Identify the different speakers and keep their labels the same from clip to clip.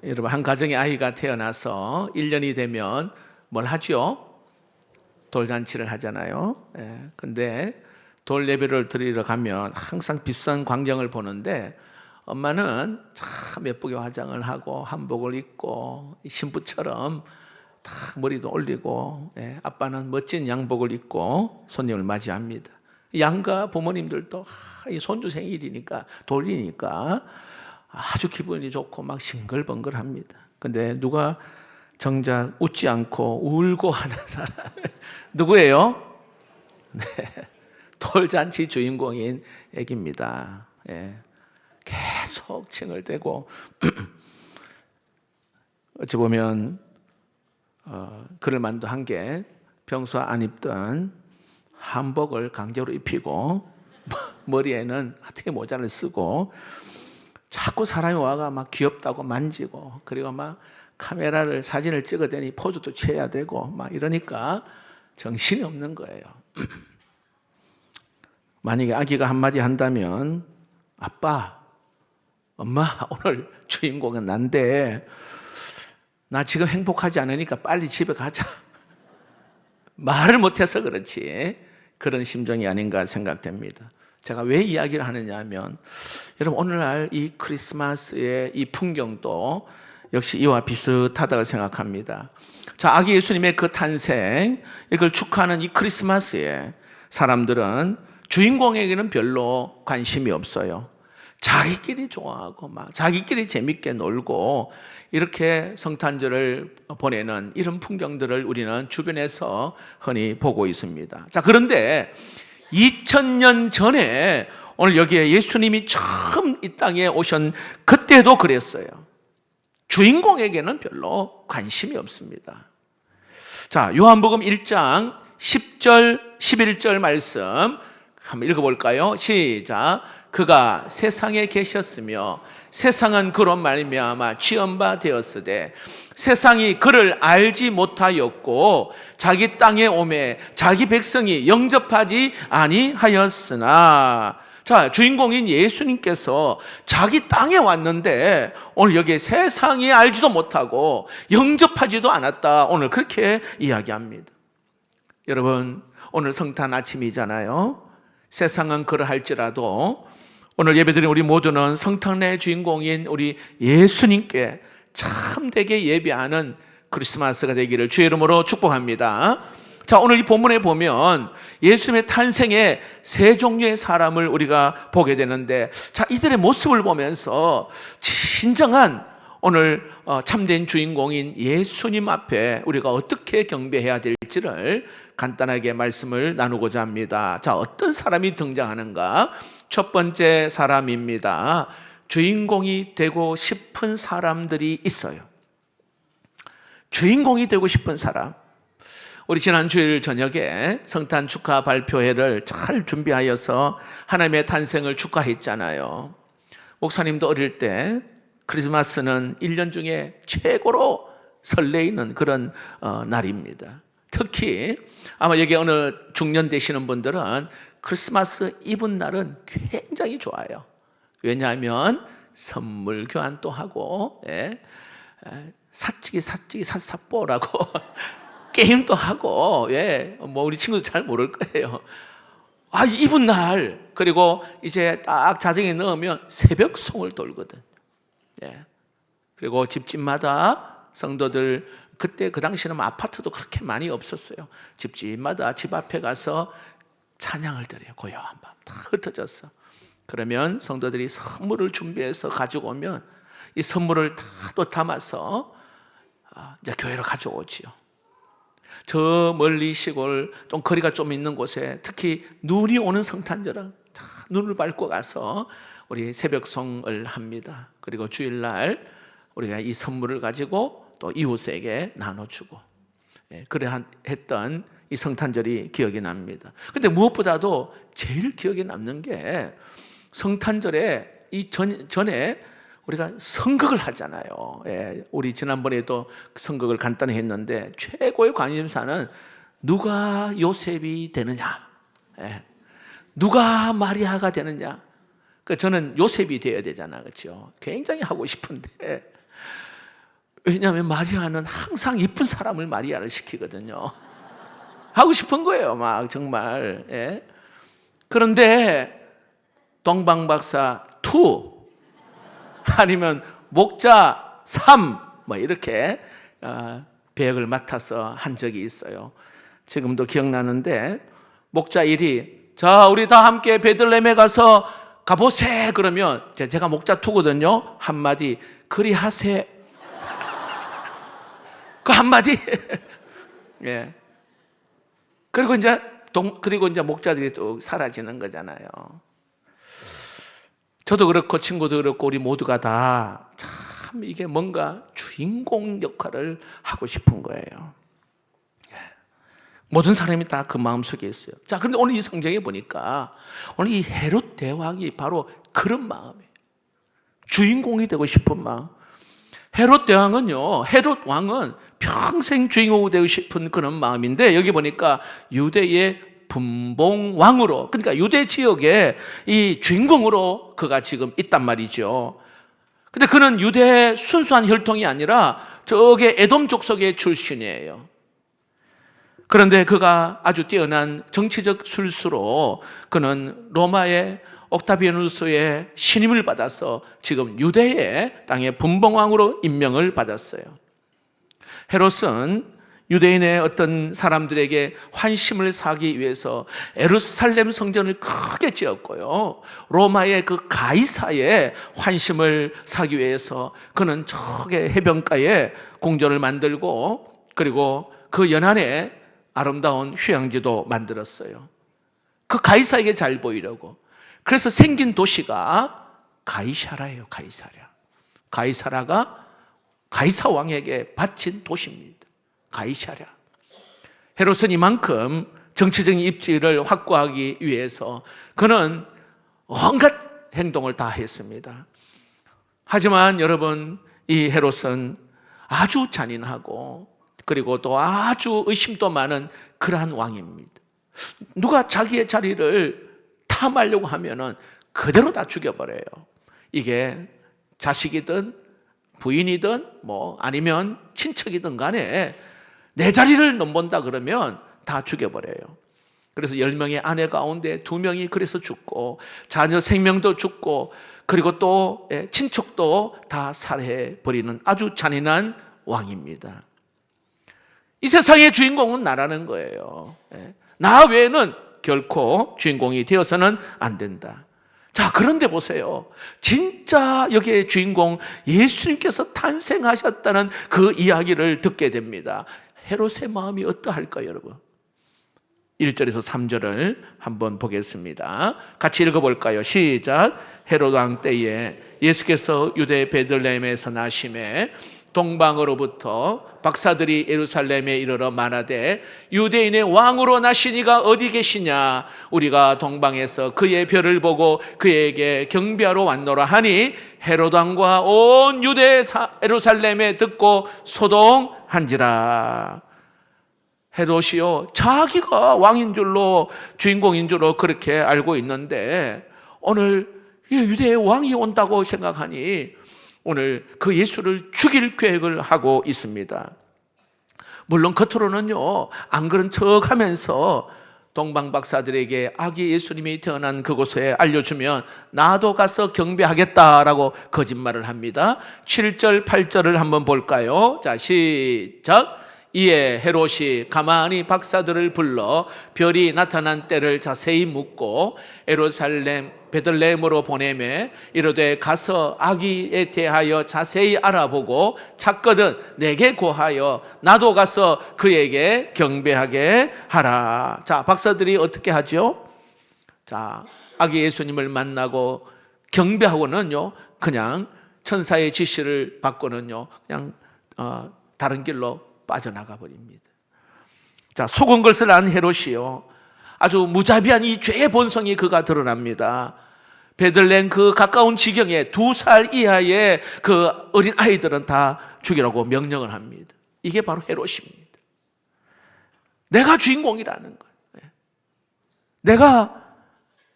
Speaker 1: 여러분, 한 가정에 아이가 태어나서 1년이 되면 뭘 하죠? 돌잔치를 하잖아요. 근데 돌 예배를 드리러 가면 항상 비싼 광경을 보는데, 엄마는 참 예쁘게 화장을 하고 한복을 입고 신부처럼 다 머리도 올리고, 아빠는 멋진 양복을 입고 손님을 맞이합니다. 양가 부모님들도 이 손주 생일이니까, 돌이니까 아주 기분이 좋고 막 싱글벙글합니다. 근데 누가 정작 웃지 않고 울고 하는 사람 누구예요? 네, 돌잔치 주인공인 애기입니다. 계속 칭얼대고 어찌 보면 그럴 만도 한 게, 평소 안 입던 한복을 강제로 입히고 머리에는 하트의 모자를 쓰고 자꾸 사람이 와가 막 귀엽다고 만지고, 그리고 막 카메라를 사진을 찍어대니 포즈도 취해야 되고 막 이러니까 정신이 없는 거예요. 만약에 아기가 한마디 한다면, 아빠, 엄마, 오늘 주인공은 난데 나 지금 행복하지 않으니까 빨리 집에 가자. 말을 못해서 그렇지 그런 심정이 아닌가 생각됩니다. 제가 왜 이야기를 하느냐 하면, 여러분, 오늘날 이 크리스마스의 이 풍경도 역시 이와 비슷하다고 생각합니다. 자, 아기 예수님의 그 탄생, 이걸 축하하는 이 크리스마스에 사람들은 주인공에게는 별로 관심이 없어요. 자기끼리 좋아하고 막 자기끼리 재밌게 놀고 이렇게 성탄절을 보내는 이런 풍경들을 우리는 주변에서 흔히 보고 있습니다. 자, 그런데 2000년 전에 오늘 여기에 예수님이 처음 이 땅에 오신 그때도 그랬어요. 주인공에게는 별로 관심이 없습니다. 자, 요한복음 1장 10절 11절 말씀 한번 읽어볼까요? 시작. 그가 세상에 계셨으며 세상은 그로 말미암아 지은 바 되었으되 세상이 그를 알지 못하였고 자기 땅에 오매 자기 백성이 영접하지 아니하였으나. 자, 주인공인 예수님께서 자기 땅에 왔는데 오늘 여기에 세상이 알지도 못하고 영접하지도 않았다, 오늘 그렇게 이야기합니다. 여러분, 오늘 성탄 아침이잖아요. 세상은 그러할지라도 오늘 예배드린 우리 모두는 성탄의 주인공인 우리 예수님께 참되게 예배하는 크리스마스가 되기를 주의 이름으로 축복합니다. 자, 오늘 이 본문에 보면 예수님의 탄생에 세 종류의 사람을 우리가 보게 되는데, 자, 이들의 모습을 보면서 진정한 오늘 참된 주인공인 예수님 앞에 우리가 어떻게 경배해야 될지를 간단하게 말씀을 나누고자 합니다. 자, 어떤 사람이 등장하는가? 첫 번째 사람입니다. 주인공이 되고 싶은 사람들이 있어요. 주인공이 되고 싶은 사람. 우리 지난 주일 저녁에 성탄 축하 발표회를 잘 준비하여서 하나님의 탄생을 축하했잖아요. 목사님도 어릴 때 크리스마스는 1년 중에 최고로 설레이는 그런 날입니다. 특히 아마 여기 어느 중년 되시는 분들은 크리스마스 이브 날은 굉장히 좋아요. 왜냐하면 선물 교환도 하고, 사치기 사사뽀라고 게임도 하고, 뭐 우리 친구들 잘 모를 거예요. 아, 이브 날, 그리고 이제 딱 자정에 넣으면 새벽송을 돌거든. 그리고 집집마다 성도들, 그때 그 당시에는 아파트도 그렇게 많이 없었어요. 집집마다 집 앞에 가서 찬양을 드려요. 고요한 밤 다 흩어졌어. 그러면 성도들이 선물을 준비해서 가지고 오면 이 선물을 다 또 담아서 이제 교회로 가져오지요. 저 멀리 시골 좀 거리가 좀 있는 곳에 특히 눈이 오는 성탄절은 다 눈을 밟고 가서 우리 새벽송을 합니다. 그리고 주일날 우리가 이 선물을 가지고 또 이웃에게 나눠주고, 그래 했던 이 성탄절이 기억이 납니다. 근데 무엇보다도 제일 기억에 남는 게 성탄절에 이 전에 우리가 선극을 하잖아요. 우리 지난번에도 선극을 간단히 했는데 최고의 관심사는 누가 요셉이 되느냐, 누가 마리아가 되느냐. 저는 요셉이 되어야 되잖아, 그렇죠? 굉장히 하고 싶은데 왜냐하면 마리아는 항상 이쁜 사람을 마리아를 시키거든요. 하고 싶은 거예요, 막 정말. 예. 그런데 동방박사 2 아니면 목자 3 뭐 이렇게 배역을 맡아서 한 적이 있어요. 지금도 기억나는데 목자 1이 자 우리 다 함께 베들레헴에 가서 가보세 그러면 제가 목자 2거든요. 한마디 그리하세 그 한마디 예. 그리고 이제 목자들이 또 사라지는 거잖아요. 저도 그렇고 친구도 그렇고 우리 모두가 다 참 이게 뭔가 주인공 역할을 하고 싶은 거예요. 모든 사람이 다 그 마음속에 있어요. 자, 그런데 오늘 이 성경에 보니까 오늘 이 헤롯 대왕이 바로 그런 마음이에요. 주인공이 되고 싶은 마음. 헤롯 왕은 평생 주인공이 되고 싶은 그런 마음인데 여기 보니까 유대의 분봉왕으로, 그러니까 유대 지역의 이 주인공으로 그가 지금 있단 말이죠. 근데 그는 유대의 순수한 혈통이 아니라 저게 에돔 족속의 출신이에요. 그런데 그가 아주 뛰어난 정치적 술수로 그는 로마의 옥타비아누스의 신임을 받아서 지금 유대의 땅의 분봉왕으로 임명을 받았어요. 헤롯은 유대인의 어떤 사람들에게 환심을 사기 위해서 예루살렘 성전을 크게 지었고요. 로마의 그 가이사의 환심을 사기 위해서 그는 저게 해변가에 궁전을 만들고 그리고 그 연안에 아름다운 휴양지도 만들었어요. 그 가이사에게 잘 보이려고. 그래서 생긴 도시가 가이사라예요. 가이사라가 가이사 왕에게 바친 도시입니다. 가이사랴. 헤롯은 이만큼 정치적인 입지를 확보하기 위해서 그는 온갖 행동을 다 했습니다. 하지만 여러분, 이 헤롯은 아주 잔인하고 그리고 또 아주 의심도 많은 그러한 왕입니다. 누가 자기의 자리를 탐하려고 하면은 그대로 다 죽여버려요. 이게 자식이든 부인이든 뭐 아니면 친척이든 간에 내 자리를 넘본다 그러면 다 죽여버려요. 그래서 10명의 아내 가운데 2명이 그래서 죽고 자녀 생명도 죽고 그리고 또 친척도 다 살해해버리는 아주 잔인한 왕입니다. 이 세상의 주인공은 나라는 거예요. 나 외에는 결코 주인공이 되어서는 안 된다. 자, 그런데 보세요. 진짜 여기에 주인공 예수님께서 탄생하셨다는 그 이야기를 듣게 됩니다. 헤롯의 마음이 어떠할까요, 여러분? 1절에서 3절을 한번 보겠습니다. 같이 읽어볼까요? 시작. 헤롯 왕 때에 예수께서 유대 베들레헴에서 나심에 동방으로부터 박사들이 예루살렘에 이르러 말하되 유대인의 왕으로 나신 이가 어디 계시냐? 우리가 동방에서 그의 별을 보고 그에게 경배하러 왔노라 하니 헤롯 왕과 온 유대 예루살렘에 듣고 소동한지라. 헤롯이요, 자기가 왕인 줄로 주인공인 줄로 그렇게 알고 있는데 오늘 유대의 왕이 온다고 생각하니 오늘 그 예수를 죽일 계획을 하고 있습니다. 물론 겉으로는요 안 그런 척 하면서 동방 박사들에게 아기 예수님이 태어난 그곳에 알려주면 나도 가서 경배하겠다라고 거짓말을 합니다. 7절 8절을 한번 볼까요? 자, 시작. 이에 헤롯이 가만히 박사들을 불러 별이 나타난 때를 자세히 묻고 예루살렘 베들레헴으로 보내매 이르되 가서 아기에 대하여 자세히 알아보고 찾거든 내게 고하여 나도 가서 그에게 경배하게 하라. 자, 박사들이 어떻게 하죠? 자, 아기 예수님을 만나고 경배하고는요 그냥 천사의 지시를 받고는요 그냥 다른 길로 빠져나가 버립니다. 자, 속은 것을 안 헤롯이요 아주 무자비한 이 죄의 본성이 그가 드러납니다. 베들레헴 그 가까운 지경에 2살 이하의 그 어린 아이들은 다 죽이라고 명령을 합니다. 이게 바로 헤롯입니다. 내가 주인공이라는 거예요.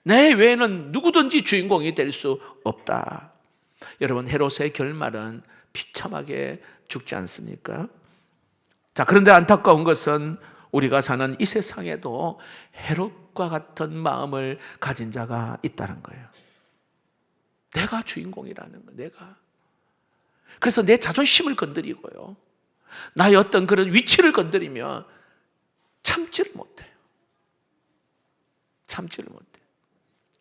Speaker 1: 내 외에는 누구든지 주인공이 될 수 없다. 여러분, 헤롯의 결말은 비참하게 죽지 않습니까? 자, 그런데 안타까운 것은 우리가 사는 이 세상에도 헤롯과 같은 마음을 가진 자가 있다는 거예요. 내가 주인공이라는 거, 내가. 그래서 내 자존심을 건드리고요, 나의 어떤 그런 위치를 건드리면 참지를 못해요. 참지를 못해요.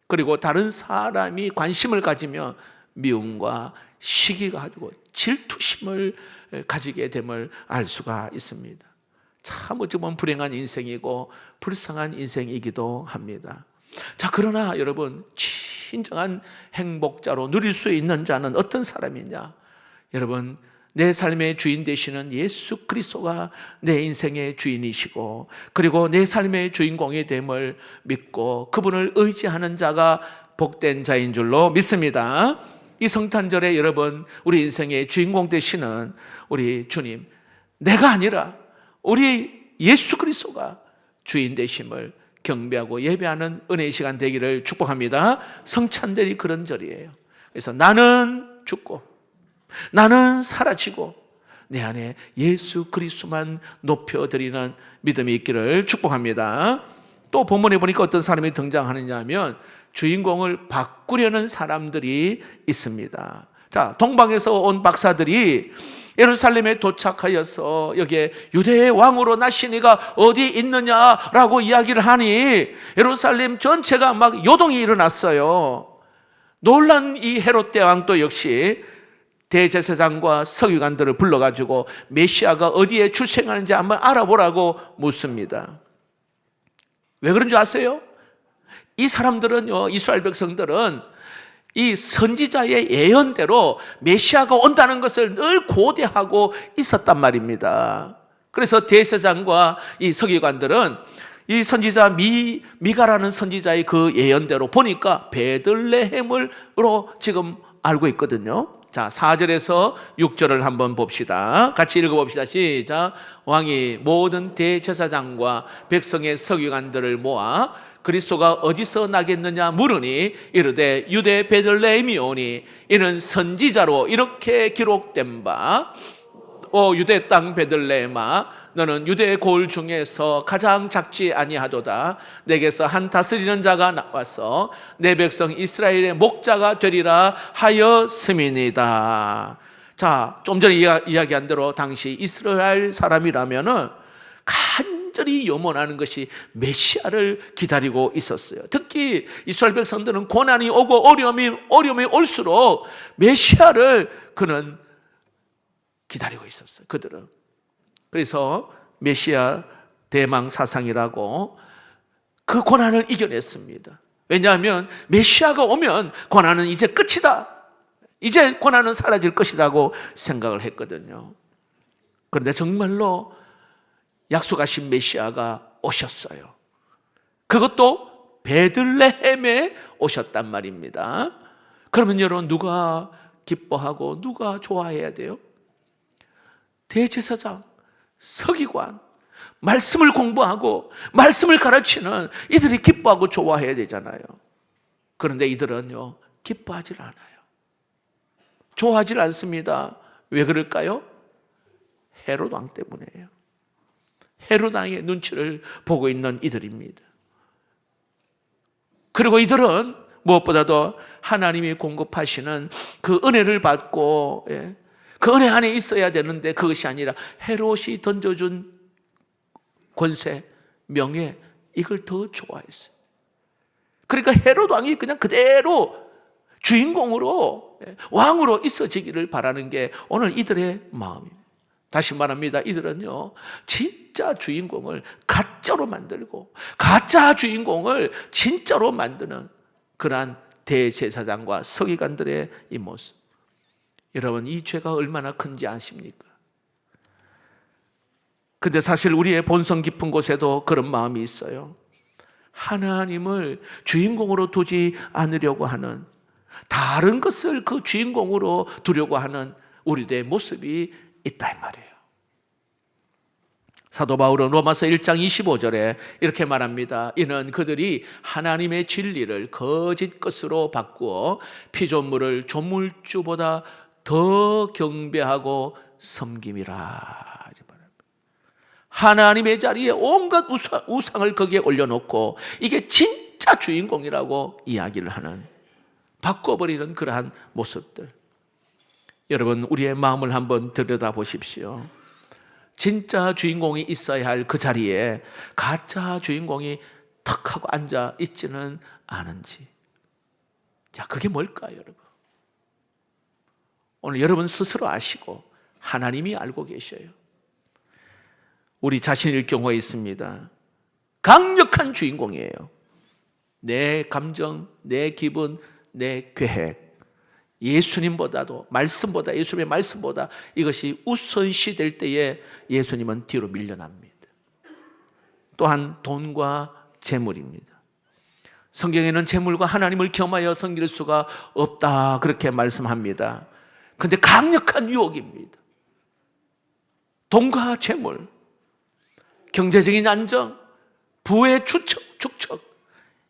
Speaker 1: 그리고 다른 사람이 관심을 가지면 미움과 시기가 가지고 질투심을 가지게 됨을 알 수가 있습니다. 참 어찌 보면 불행한 인생이고 불쌍한 인생이기도 합니다. 자, 그러나 여러분, 진정한 행복자로 누릴 수 있는 자는 어떤 사람이냐? 여러분, 내 삶의 주인 되시는 예수 그리스도가 내 인생의 주인이시고, 그리고 내 삶의 주인공이 됨을 믿고 그분을 의지하는 자가 복된 자인 줄로 믿습니다. 이 성탄절에 여러분, 우리 인생의 주인공 되시는 우리 주님, 내가 아니라 우리 예수 그리스도가 주인 되심을 경배하고 예배하는 은혜의 시간 되기를 축복합니다. 성찬절이 그런 절이에요. 그래서 나는 죽고 나는 사라지고 내 안에 예수 그리스도만 높여드리는 믿음이 있기를 축복합니다. 또 본문에 보니까 어떤 사람이 등장하느냐 하면 주인공을 바꾸려는 사람들이 있습니다. 자, 동방에서 온 박사들이 예루살렘에 도착하여서 여기에 유대의 왕으로 나신 이가 어디 있느냐라고 이야기를 하니 예루살렘 전체가 막 요동이 일어났어요. 놀란 이 헤롯 대왕도 역시 대제사장과 서기관들을 불러가지고 메시아가 어디에 출생하는지 한번 알아보라고 묻습니다. 왜 그런 줄 아세요? 이 사람들은요, 이스라엘 백성들은 이 선지자의 예언대로 메시아가 온다는 것을 늘 고대하고 있었단 말입니다. 그래서 대제사장과 이 서기관들은 이 선지자 미가라는 선지자의 그 예언대로 보니까 베들레헴으로 지금 알고 있거든요. 자, 4절에서 6절을 한번 봅시다. 같이 읽어봅시다. 시작. 왕이 모든 대제사장과 백성의 서기관들을 모아 그리스도가 어디서 나겠느냐 물으니 이르되 유대 베들레헴이오니 이는 선지자로 이렇게 기록된 바, 오 유대 땅 베들레헴아 너는 유대 고을 중에서 가장 작지 아니하도다. 내게서 한 다스리는 자가 나와서 내 백성 이스라엘의 목자가 되리라 하였음이니이다. 자, 좀 전에 이야기한 대로 당시 이스라엘 사람이라면은 간절히 염원하는 것이 메시아를 기다리고 있었어요. 특히 이스라엘 백성들은 고난이 오고 어려움이 올수록 메시아를 그는 기다리고 있었어요. 그들은. 그래서 메시아 대망 사상이라고 그 고난을 이겨냈습니다. 왜냐하면 메시아가 오면 고난은 이제 끝이다. 이제 고난은 사라질 것이라고 생각을 했거든요. 그런데 정말로 약속하신 메시아가 오셨어요. 그것도 베들레헴에 오셨단 말입니다. 그러면 여러분, 누가 기뻐하고 누가 좋아해야 돼요? 대제사장, 서기관, 말씀을 공부하고 말씀을 가르치는 이들이 기뻐하고 좋아해야 되잖아요. 그런데 이들은요, 기뻐하질 않아요. 좋아하질 않습니다. 왜 그럴까요? 헤롯 왕 때문이에요. 헤롯 왕의 눈치를 보고 있는 이들입니다. 그리고 이들은 무엇보다도 하나님이 공급하시는 그 은혜를 받고 그 은혜 안에 있어야 되는데 그것이 아니라 헤롯이 던져준 권세, 명예, 이걸 더 좋아했어요. 그러니까 헤롯 왕이 그냥 그대로 주인공으로, 왕으로 있어지기를 바라는 게 오늘 이들의 마음입니다. 다시 말합니다. 이들은요, 진짜 주인공을 가짜로 만들고 가짜 주인공을 진짜로 만드는 그러한 대제사장과 서기관들의 이 모습. 여러분, 이 죄가 얼마나 큰지 아십니까? 근데 사실 우리의 본성 깊은 곳에도 그런 마음이 있어요. 하나님을 주인공으로 두지 않으려고 하는, 다른 것을 그 주인공으로 두려고 하는 우리들의 모습이 있다 이 말이에요. 사도 바울은 로마서 1장 25절에 이렇게 말합니다. 이는 그들이 하나님의 진리를 거짓 것으로 바꾸어 피조물을 조물주보다 더 경배하고 섬김이라. 하나님의 자리에 온갖 우상을 거기에 올려놓고 이게 진짜 주인공이라고 이야기를 하는, 바꿔버리는 그러한 모습들. 여러분, 우리의 마음을 한번 들여다보십시오. 진짜 주인공이 있어야 할 그 자리에 가짜 주인공이 턱 하고 앉아 있지는 않은지. 자, 그게 뭘까요, 여러분? 오늘 여러분 스스로 아시고 하나님이 알고 계셔요. 우리 자신일 경우가 있습니다. 강력한 주인공이에요. 내 감정, 내 기분, 내 계획, 예수님보다도, 말씀보다, 예수님의 말씀보다 이것이 우선시 될 때에 예수님은 뒤로 밀려납니다. 또한 돈과 재물입니다. 성경에는 재물과 하나님을 겸하여 섬길 수가 없다, 그렇게 말씀합니다. 그런데 강력한 유혹입니다. 돈과 재물, 경제적인 안정, 부의 축적,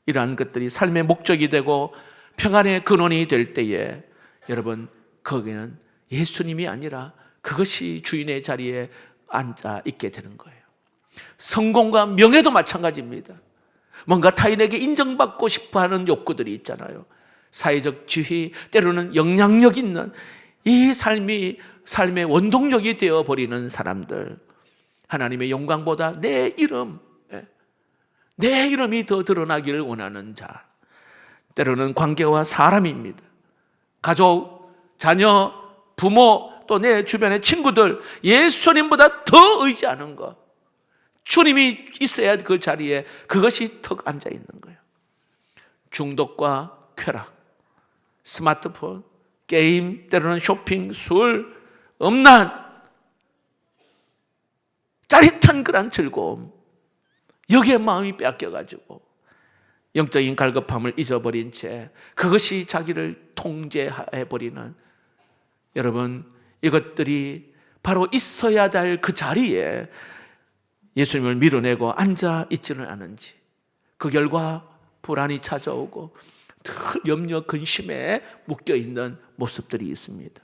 Speaker 1: 이러한 것들이 삶의 목적이 되고 평안의 근원이 될 때에 여러분, 거기는 예수님이 아니라 그것이 주인의 자리에 앉아 있게 되는 거예요. 성공과 명예도 마찬가지입니다. 뭔가 타인에게 인정받고 싶어하는 욕구들이 있잖아요. 사회적 지위, 때로는 영향력 있는 이 삶이 삶의 원동력이 되어버리는 사람들, 하나님의 영광보다 내 이름이 더 드러나기를 원하는 자, 때로는 관계와 사람입니다. 가족, 자녀, 부모, 또 내 주변의 친구들, 예수님보다 더 의지하는 것, 주님이 있어야 그 자리에 그것이 턱 앉아 있는 거예요. 중독과 쾌락, 스마트폰, 게임, 때로는 쇼핑, 술, 음란, 짜릿한 그런 즐거움, 여기에 마음이 뺏겨가지고 영적인 갈급함을 잊어버린 채 그것이 자기를 통제해버리는, 여러분, 이것들이 바로 있어야 될 그 자리에 예수님을 밀어내고 앉아 있지는 않은지, 그 결과 불안이 찾아오고 늘 염려, 근심에 묶여있는 모습들이 있습니다.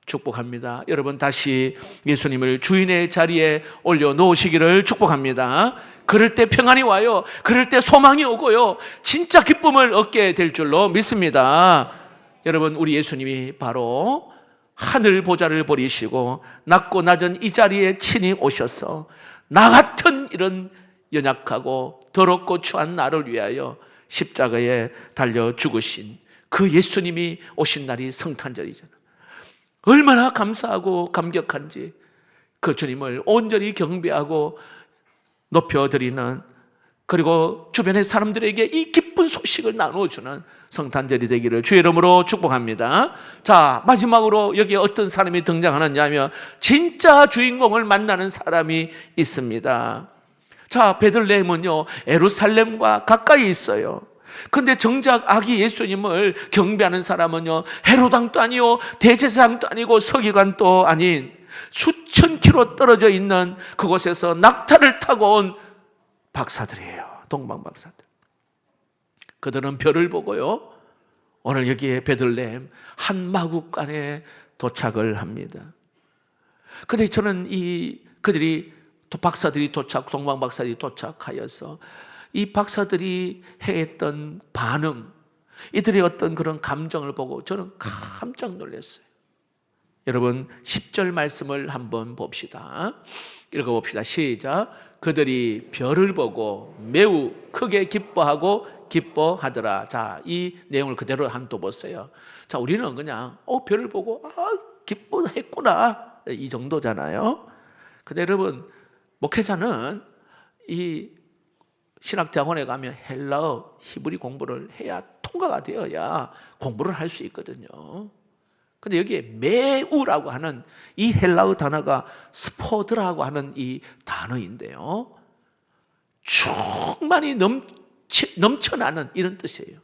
Speaker 1: 축복합니다. 여러분, 다시 예수님을 주인의 자리에 올려놓으시기를 축복합니다. 그럴 때 평안이 와요. 그럴 때 소망이 오고요, 진짜 기쁨을 얻게 될 줄로 믿습니다. 여러분, 우리 예수님이 바로 하늘 보좌를 버리시고 낮고 낮은 이 자리에 친히 오셔서 나 같은 이런 연약하고 더럽고 추한 나를 위하여 십자가에 달려 죽으신 그 예수님이 오신 날이 성탄절이잖아요. 얼마나 감사하고 감격한지 그 주님을 온전히 경배하고 높여드리는, 그리고 주변의 사람들에게 이 기쁜 소식을 나누어주는 성탄절이 되기를 주의 이름으로 축복합니다. 자, 마지막으로 여기에 어떤 사람이 등장하느냐 하면 진짜 주인공을 만나는 사람이 있습니다. 자, 베들레헴은요 예루살렘과 가까이 있어요. 근데 정작 아기 예수님을 경배하는 사람은요 헤로당도 아니요 대제사장도 아니고 서기관도 아닌 수천 킬로 떨어져 있는 그곳에서 낙타를 타고 온 박사들이에요. 동방 박사들. 그들은 별을 보고요 오늘 여기에 베들레헴 한 마구간에 도착을 합니다. 근데 저는 박사들이 동방 박사들이 도착하여서 이 박사들이 해했던 반응, 이들의 어떤 그런 감정을 보고 저는 깜짝 놀랐어요. 여러분, 10절 말씀을 한번 봅시다. 읽어봅시다. 시작. 그들이 별을 보고 매우 크게 기뻐하더라. 자, 이 내용을 그대로 한 또 보세요. 자, 우리는 그냥 별을 보고 기뻐했구나, 이 정도잖아요. 근데 여러분, 목회자는 이 신학대학원에 가면 헬라어, 히브리 공부를 해야, 통과가 되어야 공부를 할 수 있거든요. 근데 여기에 매우라고 하는 이 헬라어 단어가 스포드라고 하는 이 단어인데요, 충만히 넘쳐나는 이런 뜻이에요.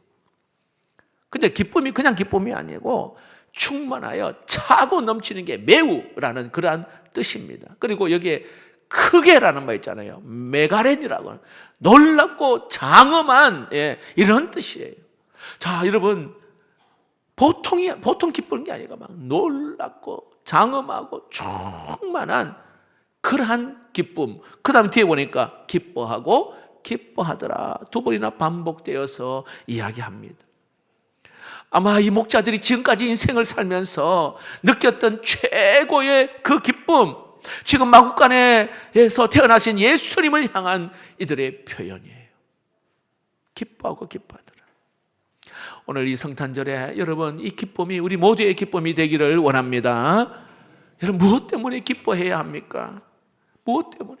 Speaker 1: 근데 기쁨이 그냥 기쁨이 아니고 충만하여 차고 넘치는 게 매우라는 그러한 뜻입니다. 그리고 여기에 크게라는 말 있잖아요. 메가렌이라고, 놀랍고 장엄한, 이런 뜻이에요. 자, 여러분, 보통 기쁘는 게 아니라 막 놀랍고 장엄하고 충만한 그러한 기쁨. 그 다음 뒤에 보니까 기뻐하고 기뻐하더라. 두 번이나 반복되어서 이야기합니다. 아마 이 목자들이 지금까지 인생을 살면서 느꼈던 최고의 그 기쁨, 지금 마구간에서 태어나신 예수님을 향한 이들의 표현이에요. 기뻐하고 기뻐하더라. 오늘 이 성탄절에 여러분, 이 기쁨이 우리 모두의 기쁨이 되기를 원합니다. 여러분, 무엇 때문에 기뻐해야 합니까? 무엇 때문에?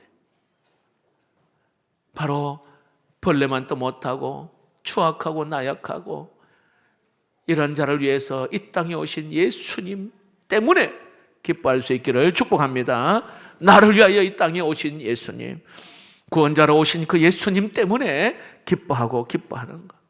Speaker 1: 바로 벌레만도 못하고 추악하고 나약하고 이런 자를 위해서 이 땅에 오신 예수님 때문에 기뻐할 수 있기를 축복합니다. 나를 위하여 이 땅에 오신 예수님, 구원자로 오신 그 예수님 때문에 기뻐하고 기뻐하는 것.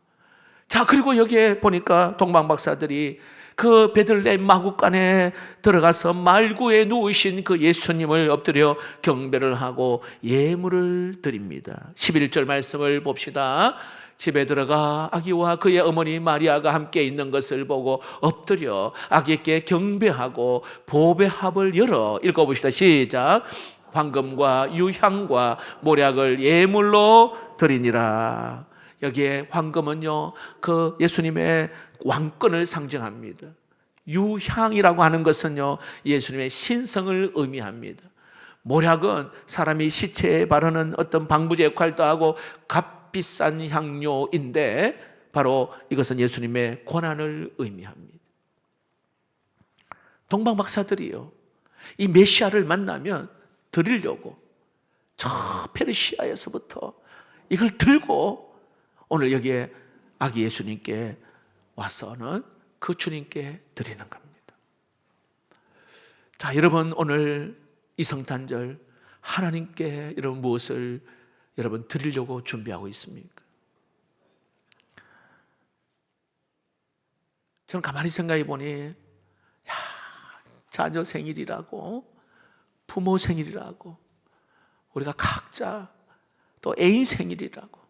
Speaker 1: 자, 그리고 여기에 보니까 동방박사들이 그 베들레헴 마구간에 들어가서 말구에 누우신 그 예수님을 엎드려 경배를 하고 예물을 드립니다. 11절 말씀을 봅시다. 집에 들어가 아기와 그의 어머니 마리아가 함께 있는 것을 보고 엎드려 아기께 경배하고 보배합을 열어 읽어봅시다. 시작. 황금과 유향과 모략을 예물로 드리니라. 여기에 황금은요, 그 예수님의 왕권을 상징합니다. 유향이라고 하는 것은요, 예수님의 신성을 의미합니다. 모략은 사람이 시체에 바르는 어떤 방부제 역할도 하고 값비싼 향료인데 바로 이것은 예수님의 고난을 의미합니다. 동방박사들이요, 이 메시아를 만나면 드리려고 저 페르시아에서부터 이걸 들고 오늘 여기에 아기 예수님께 와서는 그 주님께 드리는 겁니다. 자, 여러분, 오늘 이 성탄절 하나님께 여러분 무엇을 여러분 드리려고 준비하고 있습니까? 저는 가만히 생각해 보니, 자녀 생일이라고, 부모 생일이라고, 우리가 각자 또 애인 생일이라고,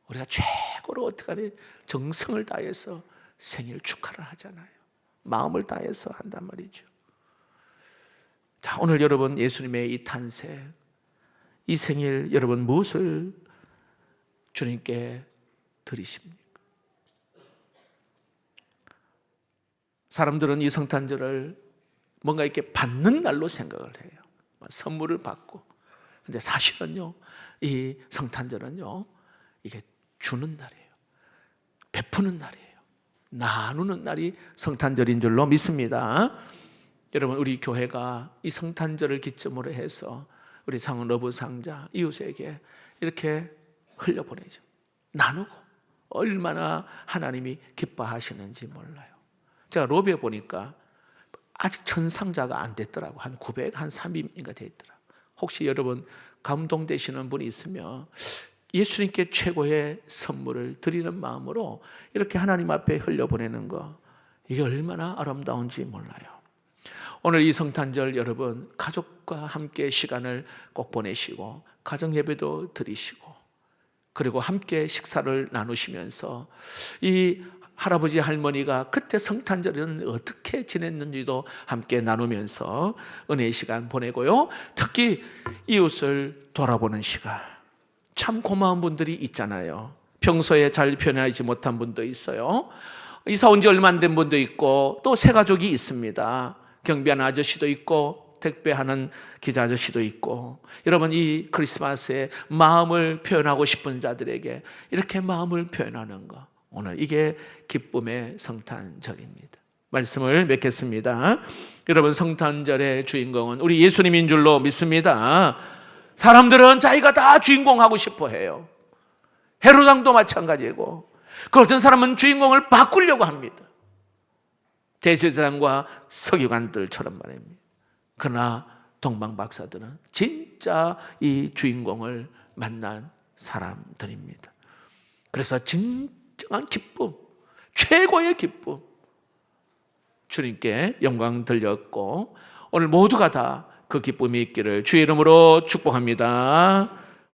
Speaker 1: 우리가 최고로 어떻게 정성을 다해서 생일 축하를 하잖아요. 마음을 다해서 한단 말이죠. 자, 오늘 여러분 예수님의 이 탄생, 이 생일 여러분 무엇을 주님께 드리십니까? 사람들은 이 성탄절을 뭔가 이렇게 받는 날로 생각을 해요. 선물을 받고. 근데 사실은요, 이 성탄절은요, 이게 주는 날이에요. 베푸는 날이에요. 나누는 날이 성탄절인 줄로 믿습니다. 여러분, 우리 교회가 이 성탄절을 기점으로 해서 우리 상러브 상자 이웃에게 이렇게 흘려보내죠. 나누고 얼마나 하나님이 기뻐하시는지 몰라요. 제가 로비에 보니까 아직 천상자가 안 됐더라고. 한 903인가 됐더라. 혹시 여러분 감동되시는 분이 있으면 예수님께 최고의 선물을 드리는 마음으로 이렇게 하나님 앞에 흘려보내는 거, 이게 얼마나 아름다운지 몰라요. 오늘 이 성탄절 여러분 가족과 함께 시간을 꼭 보내시고 가정 예배도 드리시고 그리고 함께 식사를 나누시면서 이 할아버지 할머니가 그때 성탄절에는 어떻게 지냈는지도 함께 나누면서 은혜의 시간 보내고요. 특히 이웃을 돌아보는 시간, 참 고마운 분들이 있잖아요. 평소에 잘 표현하지 못한 분도 있어요. 이사 온 지 얼마 안 된 분도 있고 또 새 가족이 있습니다. 경비하는 아저씨도 있고 택배하는 기자 아저씨도 있고, 여러분 이 크리스마스에 마음을 표현하고 싶은 자들에게 이렇게 마음을 표현하는 거, 오늘 이게 기쁨의 성탄절입니다. 말씀을 맺겠습니다. 여러분, 성탄절의 주인공은 우리 예수님인 줄로 믿습니다. 사람들은 자기가 다 주인공 하고 싶어 해요. 헤로당도 마찬가지고, 그 어떤 사람은 주인공을 바꾸려고 합니다. 대제사장과 서기관들처럼 말입니다. 그러나 동방박사들은 진짜 이 주인공을 만난 사람들입니다. 그래서 진정한 기쁨, 최고의 기쁨, 주님께 영광 돌렸고 오늘 모두가 다 그 기쁨이 있기를 주의 이름으로 축복합니다.